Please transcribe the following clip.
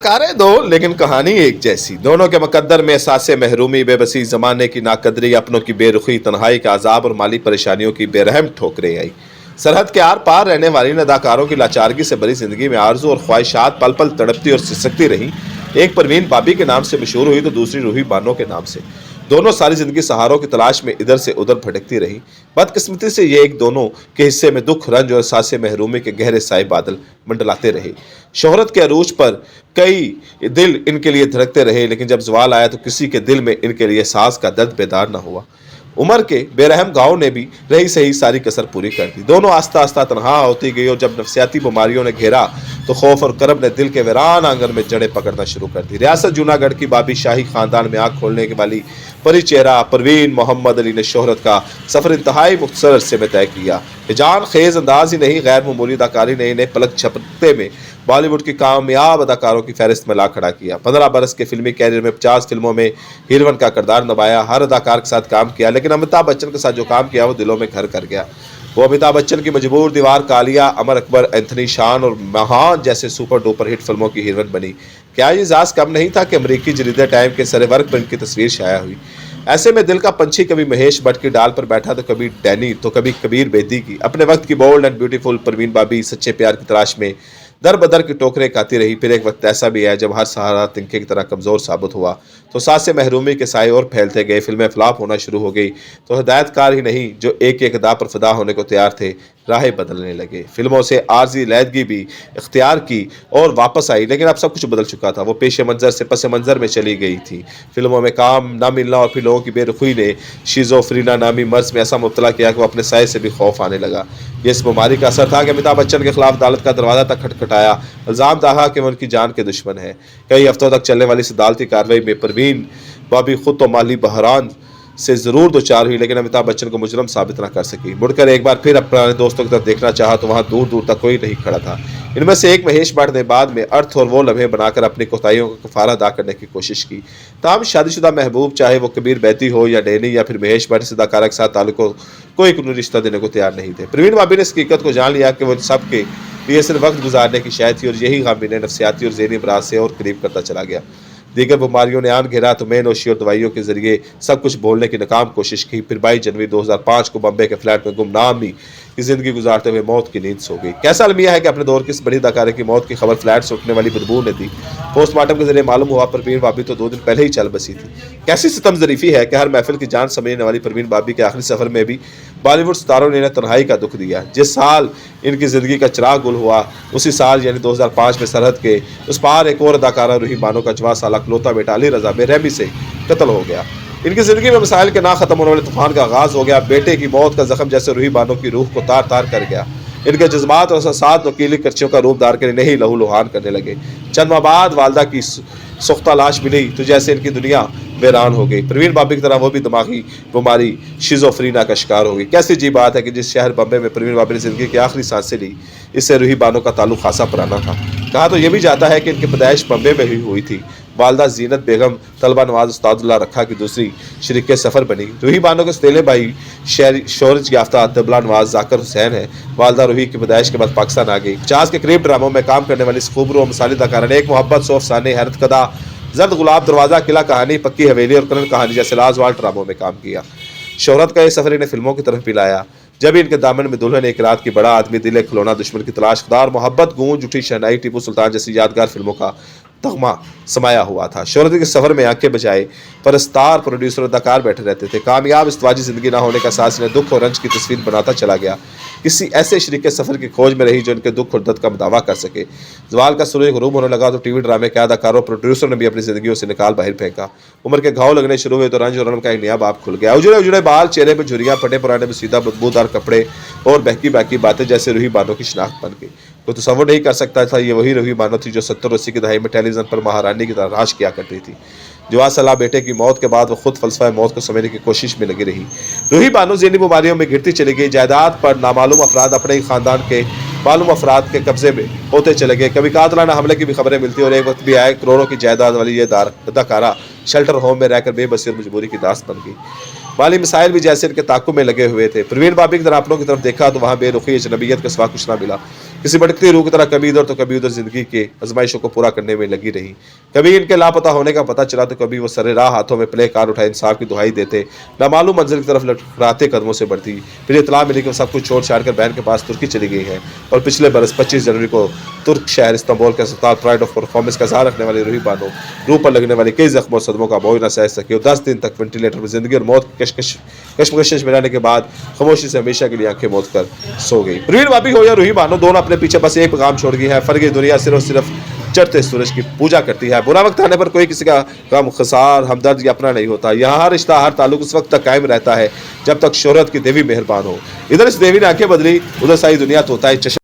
कारें दो लेकिन कहानी एक जैसी। दोनों के मुकद्दर में एहसास महरूमी, बेबसी, जमाने की नाकदरी, अपनों की बेरुखी, तन्हाई का अजाब और माली परेशानियों की बेरहम ठोकरें आई। सरहद के आर पार रहने वाली इन अदाकारों की लाचारगी से भरी जिंदगी में आरजू और ख्वाहिशात पल पल तड़पती और सिसकती रहीं। एक परवीन बाबी के नाम से मशहूर हुई तो दूसरी रूही बानो के नाम से। दोनों सारी जिंदगी सहारों की तलाश में इधर से उधर भटकती रहीं। बदकिस्मती से ये एक दोनों के हिस्से में दुख, रंज और एहसास महरूमी के गहरे साए बादल मंडलाते रहे। शोहरत के अरूज पर कई दिल इनके लिए धड़कते रहे, लेकिन जब जवाल आया तो किसी के दिल में इनके लिए एहसास का दर्द बेदार न हुआ। उमर के बेरहम गांव ने भी रही सही सारी कसर पूरी कर दी। दोनों आस्ता आस्ता तनहा होती गई और जब नफसियाती बीमारियों ने घेरा तो खौफ और करब ने दिल के वीरान आंगन में जड़ें पकड़ना शुरू कर दी। रियासत जूनागढ़ की बाबी शाही खानदान में आंख खोलने के वाली परी चेहरा परवीन मोहम्मद अली ने शोहरत का सफर इंतहाई मुख्तसर अरसे में तय किया। जान खेज अंदाज ही नहीं, गैर मामूली अदाकारी ने इन्हें पलक झपकते में बॉलीवुड की कामयाब अदाकारों की फहरिस्त में ला खड़ा किया। 15 बरस के फिल्मी कैरियर में 50 फिल्मों में हीरोइन का किरदार निभाया। हर अदाकार के साथ काम किया, लेकिन अमिताभ बच्चन के साथ जो काम किया वो दिलों में घर कर गया। वो अमिताभ बच्चन की मजबूर, दीवार, कालिया, अमर अकबर, एंथनी शान और महान जैसे सुपर डुपर हिट फिल्मों की हीरोइन बनी। क्या ये एजाज कम नहीं था कि अमरीकी जरीदे टाइम के सरे वर्क पर इनकी तस्वीर शाया हुई। ऐसे में दिल का पंछी कभी महेश भट्ट की डाल पर बैठा तो कभी डैनी तो कभी कबीर बेदी की। अपने वक्त की बोल्ड एंड ब्यूटीफुल परवीन बाबी सच्चे प्यार की तलाश में दर बदर की टोकरें खाती रही। फिर एक वक्त ऐसा भी है जब हर सहारा तिनके की तरह कमज़ोर साबित हुआ तो साथ से महरूमी के साए और फैलते गए। फिल्में फ्लॉप होना शुरू हो गई तो हिदायतकार ही नहीं जो एक एक अदा पर फिदा होने को तैयार थे राहें बदलने लगे। फिल्मों से आर्जी लैदगी भी इख्तियार की और वापस आई, लेकिन अब सब कुछ बदल चुका था। वो पेश मंजर से पस मंजर में चली गई थी। फिल्मों में काम ना मिलना और फिर लोगों की बेरुखी ने शिज़ोफ्रीना नामी मर्ज में ऐसा मुब्तला किया कि वो अपने साए से भी खौफ आने लगा। ये इस बीमारी का असर था कि अमिताभ बच्चन के खिलाफ अदालत का दरवाजा तक खटखटाया। इल्ज़ाम दागा कि वो उनकी जान के दुश्मन है। कई हफ्तों तक चलने वाली इस अदालती कार्रवाई में परवीन बाबी खुद तो माली बहरान से जरूर दो चार हुई, लेकिन अमिताभ बच्चन को मुजरम साबित न कर सकी। मुड़कर एक बार फिर अपने दोस्तों की तरफ देखना चाहा तो वहां दूर दूर तक कोई नहीं खड़ा था। इनमें से एक महेश भट्ट ने बाद में अर्थ और वो लम्हे बनाकर अपनी कोताहियों का कफारा अदा करने की कोशिश की। तमाम शादीशुदा महबूब, चाहे वो कबीर बैती हो या डैनी या फिर महेश भट्ट से अदाकारा के साथ ताल्लुक को कोई कानूनी रिश्ता देने को तैयार नहीं थे। परवीन बाबी ने इस हकीकत को जान लिया कि वो सबके लिए सिर्फ वक्त गुजारने की शायद थी और यही गम इन्हें नफसियाती और ज़हनी अमराज से और करीब करता चला गया। दीगर बीमारियों ने आन घेरा तो मैं नोशी और दवाइयों के जरिए सब कुछ बोलने की नाकाम कोशिश की। फिर 22 जनवरी 2005 को बम्बे के फ्लैट में गुमनामी की जिंदगी गुजारते हुए मौत की नींद सो गई। कैसा अलमिया है कि अपने दौर की इस बड़ी अदाकारे की मौत की खबर फ्लैट से उठने वाली बदबू ने दी। पोस्टमार्टम के जरिए मालूम हुआ परवीन बाबी तो 2 दिन पहले ही चल बसी थी। कैसी सितम ज़रीफ़ी है कि हर महफिल की जान समझने वाली परवीन बाबी के आखिरी सफर में भी बॉलीवुड सितारों ने इन्हें तन्हाई का दुख दिया। जिस साल इनकी ज़िंदगी का चिराग गुल हुआ उसी साल यानी 2005 में सरहद के उस पार एक और अदाकारा रूही बानो का 14 साल इकलौता बेटा अली रज़ा बेरहमी से कत्ल हो गया। इनकी ज़िंदगी में मसाइल के ना ख़त्म होने वाले तूफान का आगाज़ हो गया। बेटे की मौत का जख्म जैसे रूही बानो की रूह को तार तार कर गया। इनके जज्बात और एहसासात नकीली करचियों का रूप धार कर इन्हें ही लहू लुहान करने लगे। चंद माह बाद वालदा की सुख्ता लाश मिली तो जैसे इनकी दुनिया वीरान हो गई। परवीन बाबी की तरह वो भी दिमागी बीमारी शिज़ोफ्रीना का शिकार हो गई। कैसी अजीब बात है कि जिस शहर बम्बे में परवीन बाबी ने ज़िंदगी की आखिरी सांसें ली, इससे रूही बानो का ताल्लुक खासा पुराना था। कहा तो यह भी जाता है कि इनकी पैदाइश बम्बे में ही हुई थी। वालदा जीनत बेगम तलबा नवाज उस्तादुल्लाह रखा की दूसरी शरीक सफ़र बनी। रूही बानो के सतीले भाई शोहरत याफ्ता तबला नवाज जाकिर हुसैन है। वालदा रूही की पैदाइश के बाद पाकिस्तान आ गई। 50 के करीब ड्रामों में काम करने वाली इस खूबरू मसाली अदाकारा ने एक मोहब्बत, सौ अफसाने, हैरत कदा, जर्द गुलाब, दरवाज़ा, किला कहानी, पक्की हवेली और करण कहानी जैसे लाजवाब ड्रामों में काम किया। शोहरत का ये सफ़र इन्हें फिल्मों की तरफ पिलाया। जब इनके दामन में दुल्हन, एक रात की, बड़ा आदमी, दिल खिलौना, दुश्मन की तलाश, खुदार, मोहब्बत, गूंज उठी, शहनाई, टीपू सुल्तान जैसी यादगार फिल्मों का तगमा समाया हुआ था। शोहरत के सफ़र में आंखें बजाए परस्तार, प्रोड्यूसर, अदाकार बैठे रहते थे। कामयाब इस्तवाजी ज़िंदगी ना होने का सास इन्हें दुख और रंज की तस्वीर बनाता चला गया। किसी ऐसे शरीक सफ़र की खोज में रही जो इनके दुख और दर्द का दावा कर सके। जवाल का सूरज गुरूब होने लगा तो टीवी ड्रामे के अदाकारों, प्रोड्यूसर ने भी अपनी ज़िंदगियों से निकाल बाहर फेंका। उम्र के घाव लगने शुरू हुए तो रंज और रंग का एक नया बाप खुल गया। उजड़े उजड़े बाल, चेहरे पर झुर्रियाँ, फटे पुराने बसीदा बदबूदार कपड़े और बहकी बहकी बातें जैसे रूही बानो की शिनाख्त बन गई। कोई तसव्वुर नहीं कर सकता था ये वही रूही बानो थी जो 70-80 की दहाई में टेलीविज़न पर महारानी की तरह राज किया करती थी। जवाब सलाह बेटे की मौत के बाद वो खुद फलसफा मौत को समझने की कोशिश में लगी रही। रूही बानो ज़हनी बीमारियों में गिरती चली गई। जायदाद पर नामालूम अफराद अपने ही खानदान के मालूम अफराद के कब्जे में होते चले गए। कभी कातलाना हमले की भी खबरें मिलती और एक वक्त भी आए करोड़ों की जायदाद वाली ये अदाकारा शेल्टर होम में रहकर बेबसी और मजबूरी की दास्त बन गई। माली मसाइल भी जैसे इनके ताक़ुब में लगे हुए थे। परवीन भाभी की तरह अपनों की तरफ देखा तो वहाँ बेरुखी अजनबियत के सिवा कुछ ना मिला। किसी भटकती रूह की तरह कभी इधर तो कभी उधर जिंदगी के आजमाइशों को पूरा करने में लगी रही। कभी इनके लापता होने का पता चला तो कभी वो सरे राह हाथों में प्ले कार्ड उठाए इंसाफ की दुहाई देते, नामालूम मंजिल की तरफ लटखड़ाते कदमों से बढ़ती। फिर इतला मिली कि वो सब कुछ छोड़ छाड़ कर बहन के पास तुर्की चली गई है और पिछले बरस 25 जनवरी को तुर्क शहर इस्तांबुल के अस्पताल प्राइड ऑफ परफॉर्मेंस का सहारा रखने वाली रूही बानो रूह पर लगने वाली कई जख्मों और सदमों का बोझ न सह सके और 10 दिन तक वेंटिलेटर में जिंदगी और मौत की कशमकश में रहने के बाद खामोशी से हमेशा के लिए आंखें मूंद कर सो गई। परवीन भाभी हो या रूही बानो, दोनों अपने पीछे बस एक पैगाम छोड़ गई है। फर्क ये दुनिया सिर्फ और सिर्फ चढ़ते सूरज की पूजा करती है। बुरा वक्त आने पर कोई किसी का गम, खसार, हमदर्द या अपना नहीं होता। यहाँ हर रिश्ता, हर ताल्लुक उस वक्त तक कायम रहता है जब तक शोहरत की देवी मेहरबान हो। इधर इस देवी ने आंखें बदली, उधर सारी दुनिया तोता है चश्म